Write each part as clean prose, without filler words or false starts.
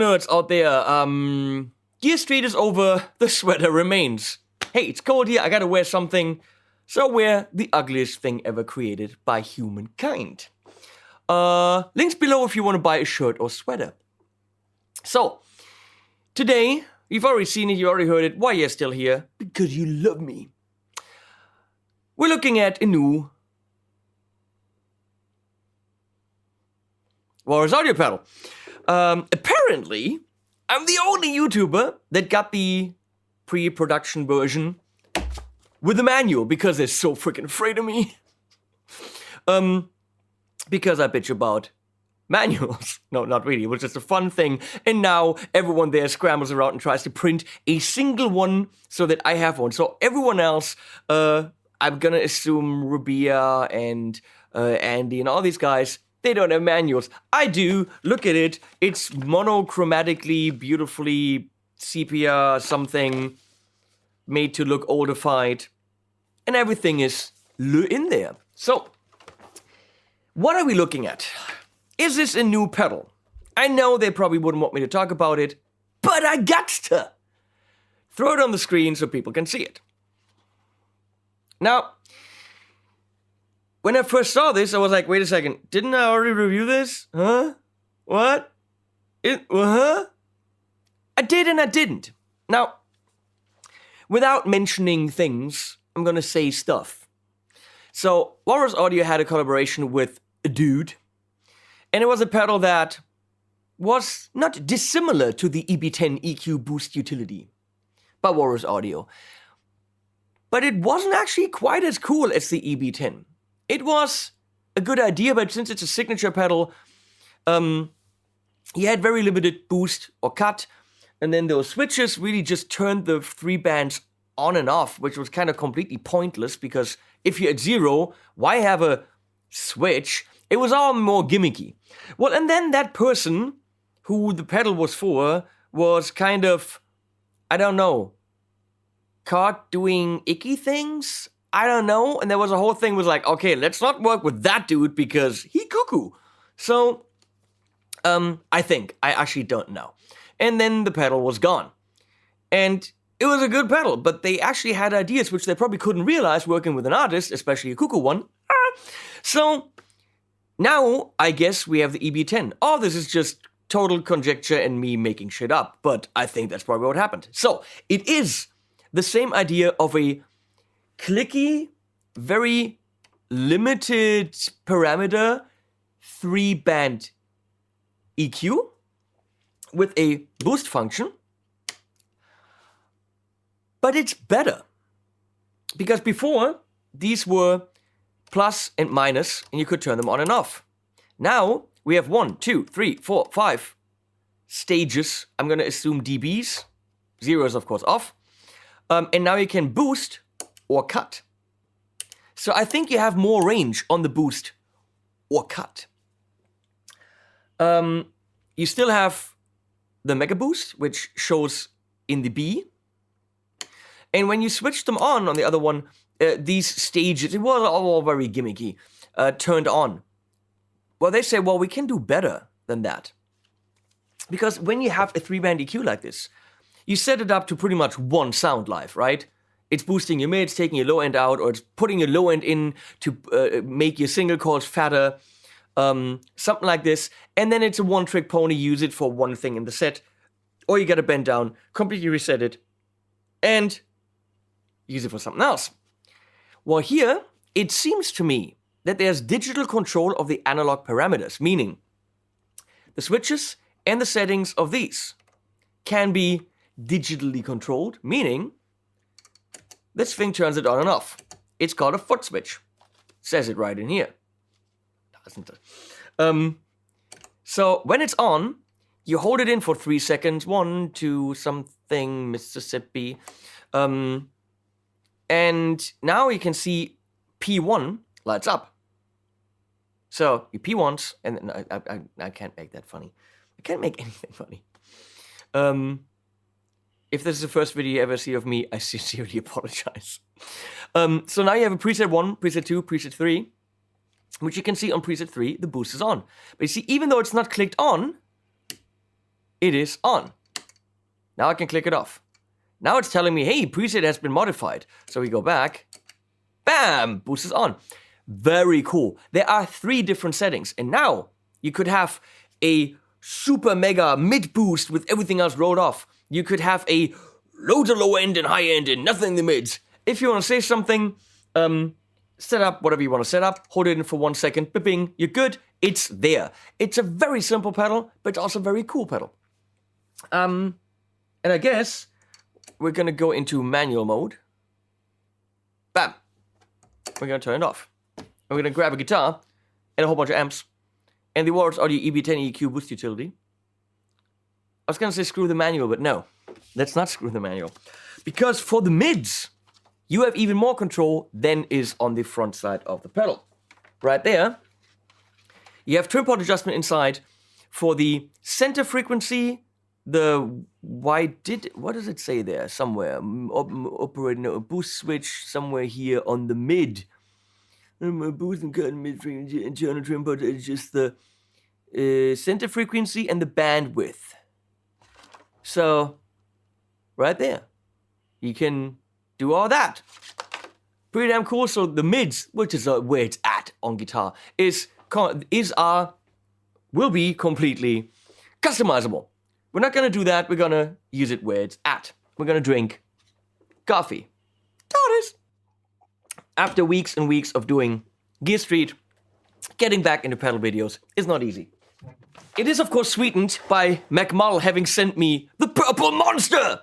nerds out there, Gear Street is over, the sweater remains. Hey, it's cold here, I gotta wear something. So wear the ugliest thing ever created by humankind. Links below if you want to buy a shirt or sweater. So, today, you've already seen it, you already heard it. Why you're still here? Because you love me. We're looking at a new Walrus audio pedal. Apparently, I'm the only YouTuber that got the pre-production version with the manual because they're so freaking afraid of me. Because I bitch about manuals. No, not really. It was just a fun thing. And now everyone there scrambles around and tries to print a single one so that I have one. So everyone else, I'm gonna assume Rubia and Andy and all these guys, they don't have manuals. I do. Look at it. It's monochromatically, beautifully sepia something made to look oldified. And everything is in there. So, what are we looking at? Is this a new pedal? I know they probably wouldn't want me to talk about it, but I got to throw it on the screen so people can see it. Now, when I first saw this, I was like, wait a second, didn't I already review this? Huh? What? Huh? I did and I didn't. Now, without mentioning things, I'm gonna say stuff. So, Walrus Audio had a collaboration with a dude, and it was a pedal that was not dissimilar to the EB10 EQ Boost utility by Walrus Audio. But it wasn't actually quite as cool as the EB10. It was a good idea, but since it's a signature pedal, he had very limited boost or cut, and then those switches really just turned the 3 bands on and off, which was kind of completely pointless, because if you're at 0, why have a switch? It was all more gimmicky. Well, and then that person who the pedal was for was kind of, I don't know, caught doing icky things? I don't know. And there was a whole thing was like, okay, let's not work with that dude because he cuckoo. So, I think. I actually don't know. And then the pedal was gone. And it was a good pedal, but they actually had ideas which they probably couldn't realize working with an artist, especially a cuckoo one. So, now, I guess we have the EB10. All this is just total conjecture and me making shit up, but I think that's probably what happened. So, it is the same idea of a clicky, very limited parameter 3-band EQ with a boost function. But it's better. Because before, these were plus and minus, and you could turn them on and off. Now, we have 1, 2, 3, 4, 5 stages. I'm going to assume dBs. 0 is, of course, off. And now you can boost or cut. So I think you have more range on the boost or cut. You still have the Mega Boost, which shows in the B. And when you switch them on the other one, these stages, it was all very gimmicky, turned on. Well, they say, well, we can do better than that. Because when you have a 3-band EQ like this, you set it up to pretty much one sound live, right? It's boosting your mids, taking your low end out, or it's putting your low end in to make your single chords fatter, something like this. And then it's a one-trick pony, use it for one thing in the set. Or you gotta bend down, completely reset it, and use it for something else. Well, here, it seems to me that there's digital control of the analog parameters, meaning the switches and the settings of these can be digitally controlled, meaning this thing turns it on and off. It's called a foot switch. Says it right in here. Doesn't it? So when it's on, you hold it in for 3 seconds. 1, 2, something, Mississippi. And now you can see P1 lights up. So you P1s, and I can't make that funny. I can't make anything funny. If this is the first video you ever see of me, I sincerely apologize. So now you have a preset 1, preset 2, preset 3, which you can see on preset 3, the boost is on. But you see, even though it's not clicked on, it is on. Now I can click it off. Now it's telling me, hey, preset has been modified. So we go back. Bam! Boost is on. Very cool. There are 3 different settings. And now you could have a super mega mid boost with everything else rolled off. You could have a low to low end and high end and nothing in the mids. If you want to say something, set up whatever you want to set up, hold it in for 1 second, bing, you're good, it's there. It's a very simple pedal, but it's also a very cool pedal. And I guess we're gonna go into manual mode. Bam! We're gonna turn it off. And we're gonna grab a guitar and a whole bunch of amps. And the Walrus Audio EB10 EQ boost utility. I was gonna say screw the manual, but no. Let's not screw the manual. Because for the mids, you have even more control than is on the front side of the pedal. Right there, you have trim pot adjustment inside for the center frequency, what does it say there? Somewhere, operating a boost switch somewhere here on the mid. Boost and cut mid frequency, internal trim pot is just the center frequency and the bandwidth. So, right there, you can do all that. Pretty damn cool. So the mids, which is where it's at on guitar, will be completely customizable. We're not gonna do that. We're gonna use it where it's at. We're gonna drink coffee. Tortoise. After weeks and weeks of doing Gear Street, getting back into pedal videos is not easy. It is of course sweetened by McMull having sent me the Purple Monster.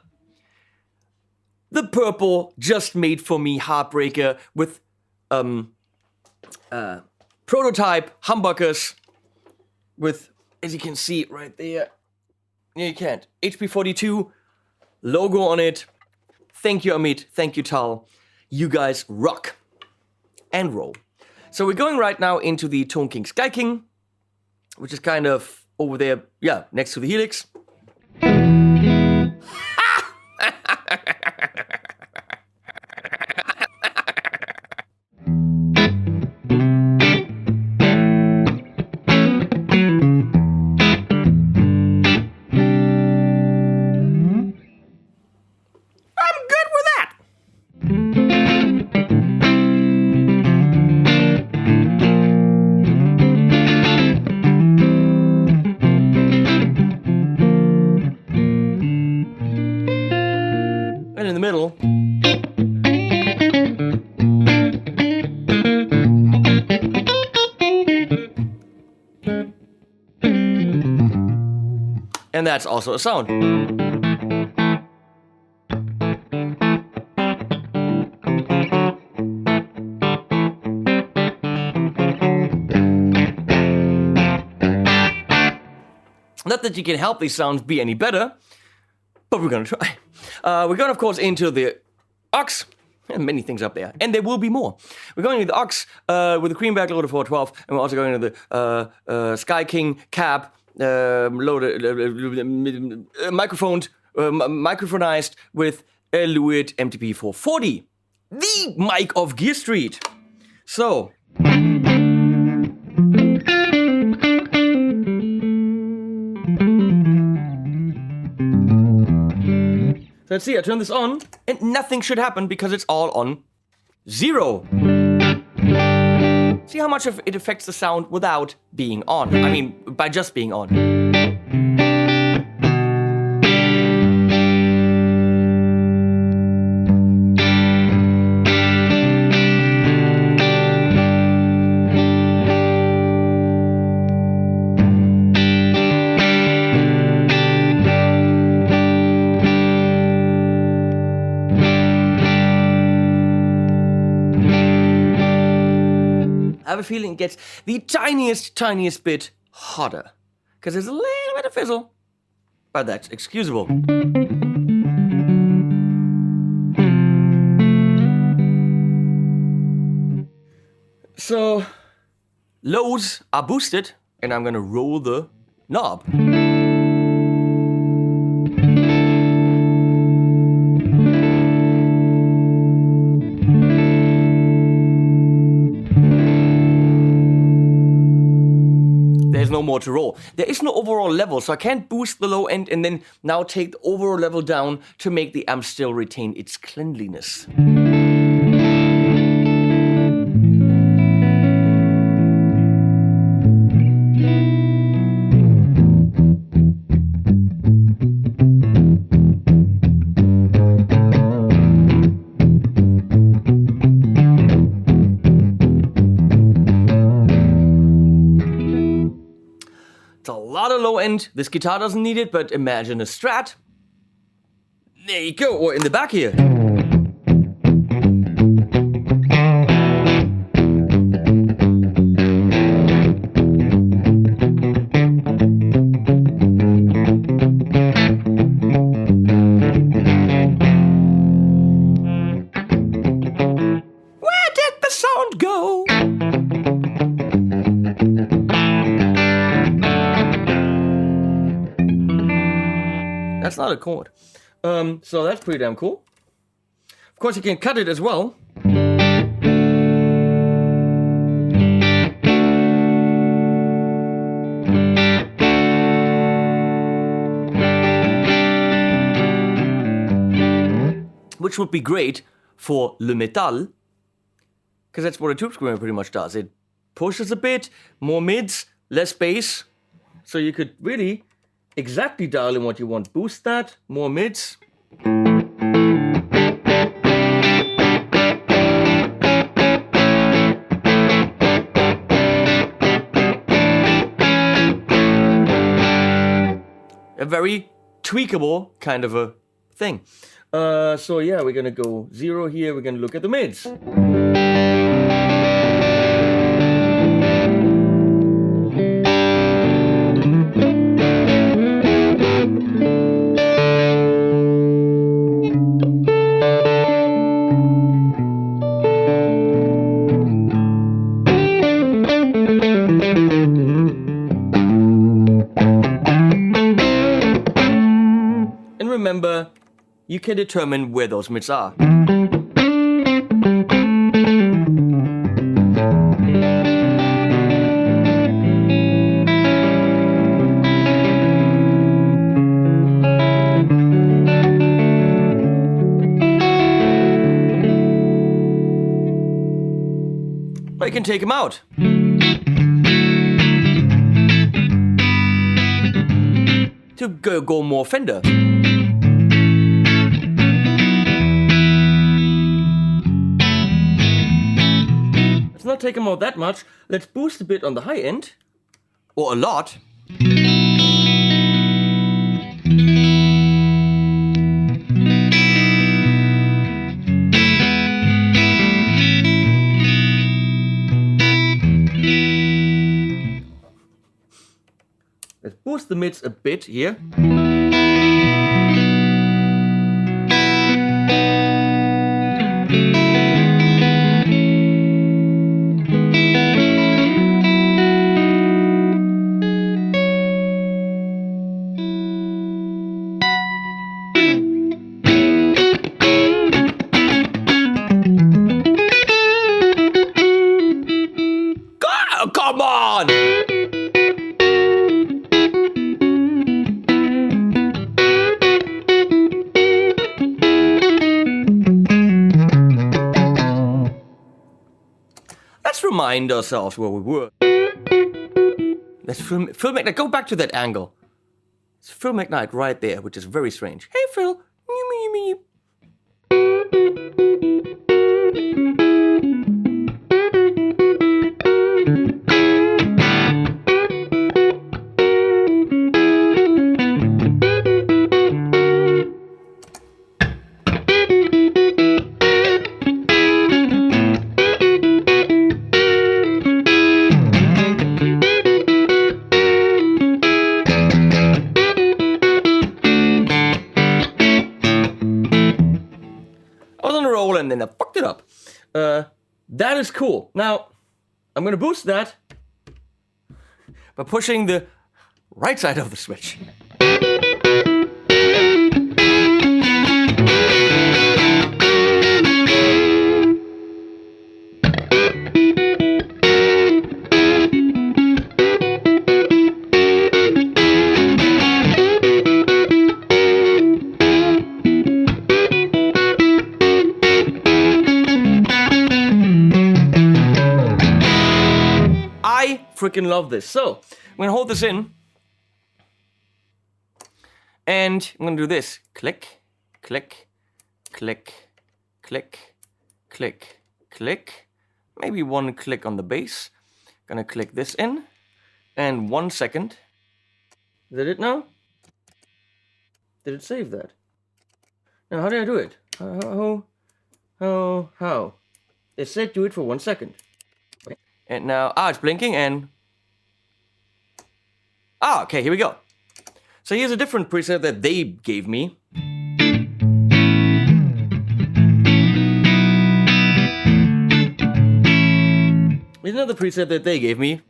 The purple just made for me Heartbreaker with prototype humbuckers with, as you can see right there, you can't, HP42 logo on it. Thank you Amit, thank you Tal. You guys rock and roll. So we're going right now into the Tone King Sky King, which is kind of over there, yeah, next to the Helix. And in the middle, and that's also a sound. Not that you can help these sounds be any better, but we're gonna try. We're going, of course, into the aux. Many things up there, and there will be more. We're going into the aux with the Creamback loader 412, and we're also going into the Sky King cab loaded, microphonized with a Lewitt MTP 440, the mic of Gear Street. So. So let's see, I turn this on, and nothing should happen because it's all on 0. See how much of it affects the sound without being on. I mean, by just being on. I have a feeling it gets the tiniest bit hotter. Because there's a little bit of fizzle. But that's excusable. So, lows are boosted, and I'm gonna roll the knob. There's no more to roll. There is no overall level, so I can't boost the low end and then now take the overall level down to make the amp still retain its cleanliness. Low end. This guitar doesn't need it, but imagine a Strat. There you go, or in the back here. Where did the sound go? That's not a chord. So that's pretty damn cool. Of course, you can cut it as well. Which would be great for Le Metal, because that's what a tube screamer pretty much does. It pushes a bit, more mids, less bass, so you could really exactly dial in what you want. Boost that, more mids. A very tweakable kind of a thing. So yeah, we're gonna go 0 here, we're gonna look at the mids. Remember, you can determine where those mids are. Or you can take them out. To go more Fender. Not take them out that much. Let's boost a bit on the high end, or a lot. Let's boost the mids a bit here. Come on! Let's remind ourselves where we were. Let's Phil McKnight. Go back to that angle. It's Phil McKnight right there, which is very strange. Hey, Phil. And then I fucked it up. That is cool. Now, I'm gonna boost that by pushing the right side of the switch. freaking love this. So, I'm going to hold this in. And I'm going to do this. Click, click, click, click, click, click. Maybe one click on the base. Gonna click this in. And 1 second. Is that it now? Did it save that? Now, how did I do it? How? It said do it for 1 second. And now, it's blinking and... okay, here we go. So here's a different preset that they gave me. Here's another preset that they gave me.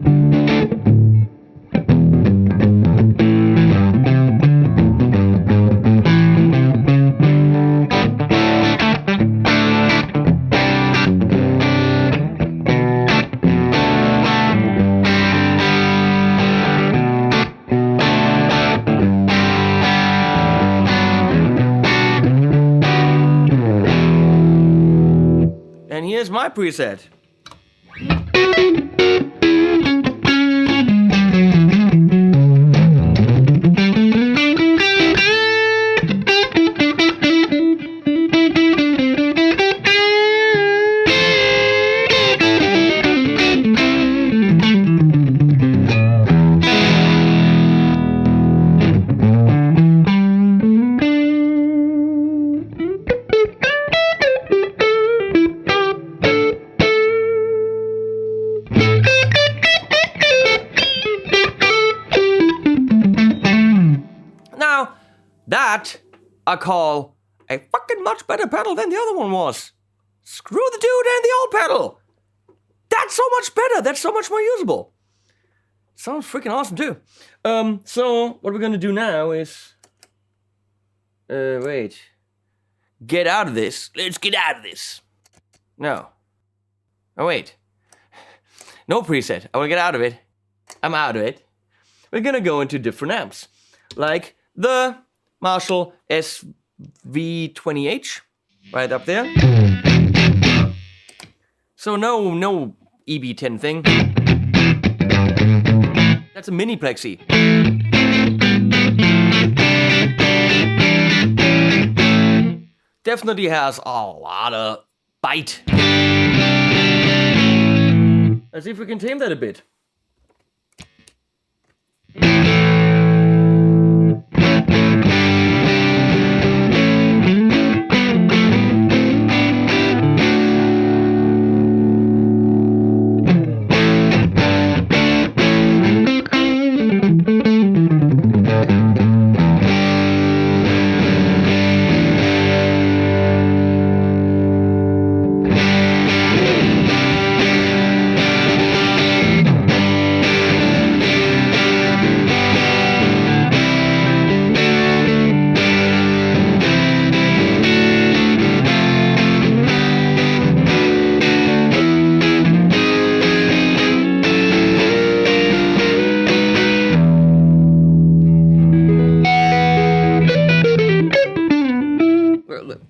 And here's my preset. That I call a fucking much better pedal than the other one was. Screw the dude and the old pedal. That's so much better. That's so much more usable. Sounds freaking awesome too. So what we're gonna do now is, wait, get out of this. Let's get out of this. No. Oh wait. No preset. I wanna get out of it. I'm out of it. We're gonna go into different amps, like the Marshall SV20H, right up there. So no EB10 thing. That's a mini plexi. Definitely has a lot of bite. Let's see if we can tame that a bit.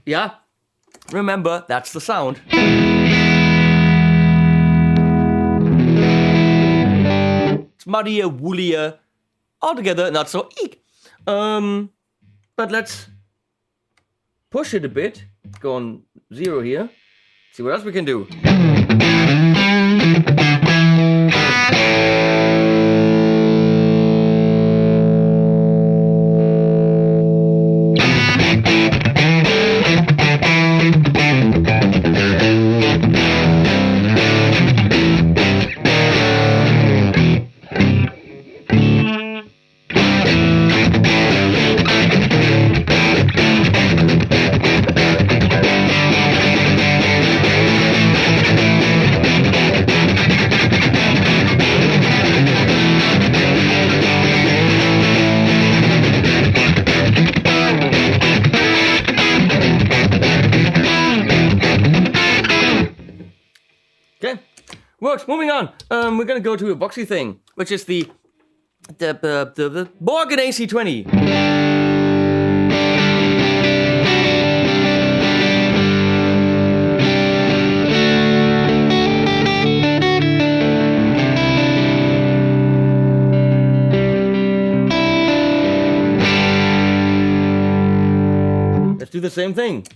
Yeah, remember, that's the sound. It's muddier, woolier, altogether not so eek. But let's push it a bit, go on 0 here, see what else we can do. Okay, works. Moving on. We're gonna go to a boxy thing, which is the Borgen AC20. the same thing.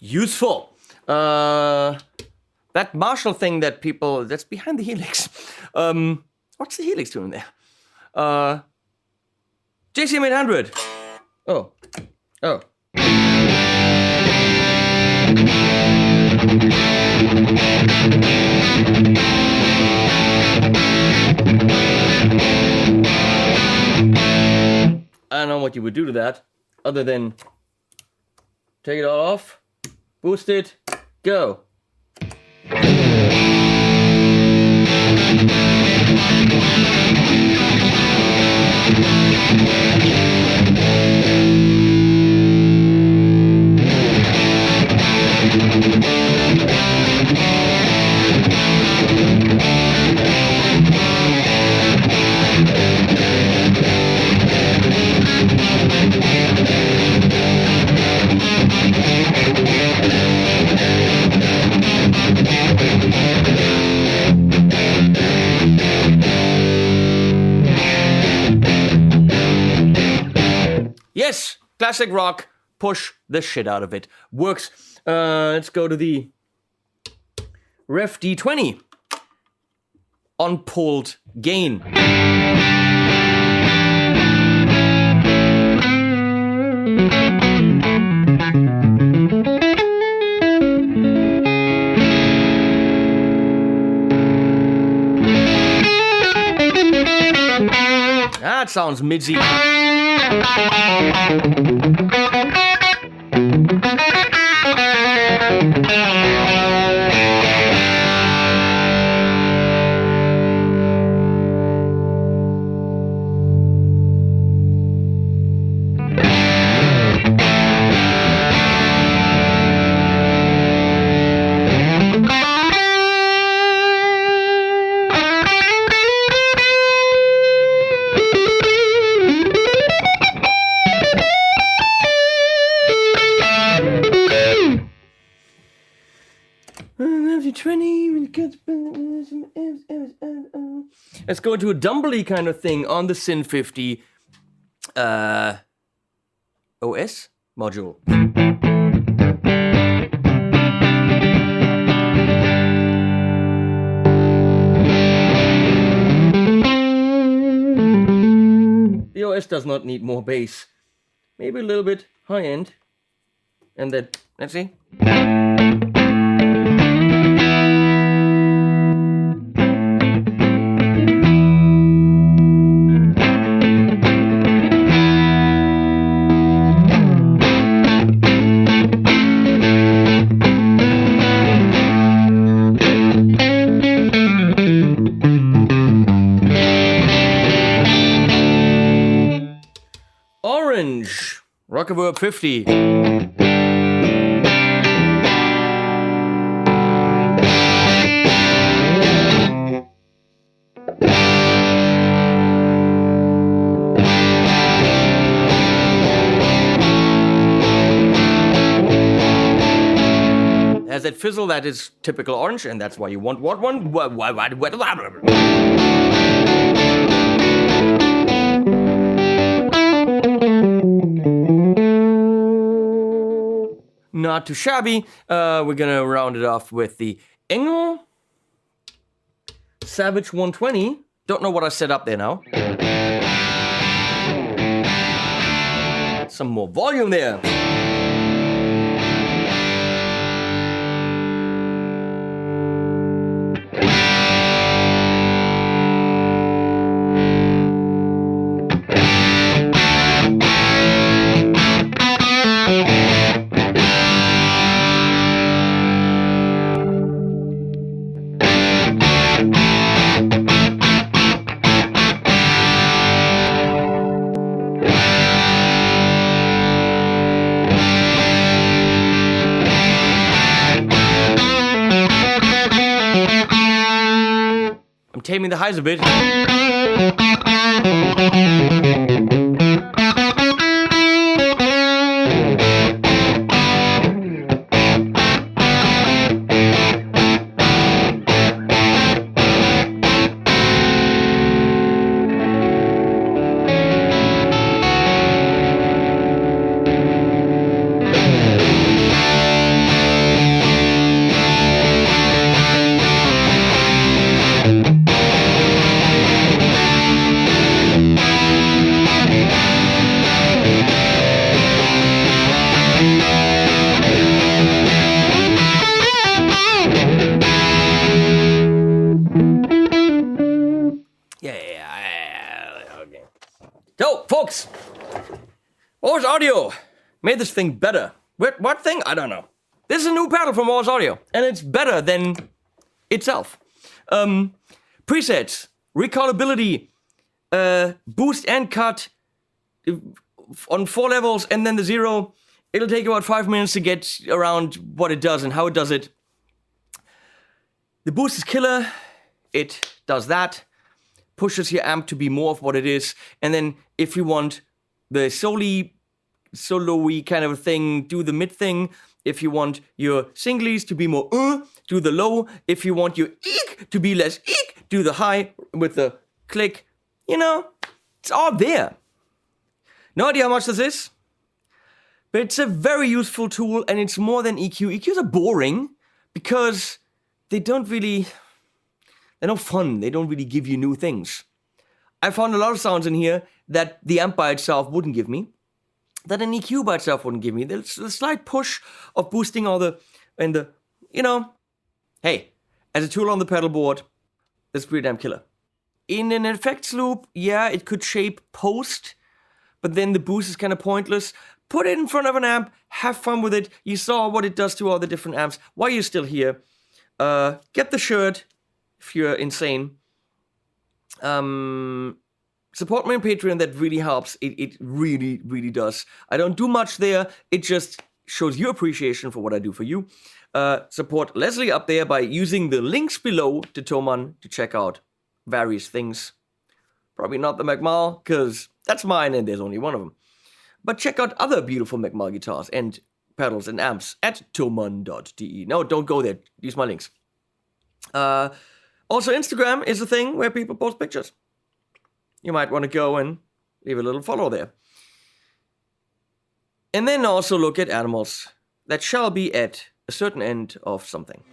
Useful. That Marshall thing that's behind the helix. What's the helix doing there? JCM 800. Oh. I don't know what you would do to that, other than take it all off, boost it, go. Yes, classic rock. Push the shit out of it. Works. Let's go to the Ref D20. Unpulled gain. That sounds midsy. Let's go into a Dumbly kind of thing on the Syn 50 OS module. The OS does not need more bass. Maybe a little bit high end. And then, let's see. Orange, Rockaverb 50. Has that fizzle that is typical Orange, and that's why you want what one? Not too shabby. We're gonna round it off with the Engel Savage 120. Don't know what I set up there now. Some more volume there. taming the highs a bit. Okay. So, folks, Ors Audio made this thing better. What thing? I don't know. This is a new pedal from Ors Audio, and it's better than itself. Presets, recallability, boost and cut on 4 levels, and then the 0. It'll take about 5 minutes to get around what it does and how it does it. The boost is killer. It does that. Pushes your amp to be more of what it is. And then if you want the solo-y kind of thing, do the mid thing. If you want your singlies to be more do the low. If you want your eek to be less eek, do the high with the click. You know, it's all there. No idea how much this is, but it's a very useful tool, and it's more than EQ. EQs are boring because they're no fun. They don't really give you new things. I found a lot of sounds in here that the amp by itself wouldn't give me, that an EQ by itself wouldn't give me. There's a slight push of boosting hey, as a tool on the pedal board, that's pretty damn killer. In an effects loop, yeah, it could shape post, but then the boost is kind of pointless. Put it in front of an amp, have fun with it. You saw what it does to all the different amps. Why are you still here? Get the shirt if you're insane. Support me on Patreon, that really helps. It really, really does. I don't do much there. It just shows your appreciation for what I do for you. Support Leslie up there by using the links below to Thomann to check out various things. Probably not the McMahon, because that's mine and there's only one of them. But check out other beautiful McMahon guitars and pedals and amps at thomann.de. No, don't go there. Use my links. Also, Instagram is a thing where people post pictures. You might want to go and leave a little follow there. And then also look at animals that shall be at a certain end of something.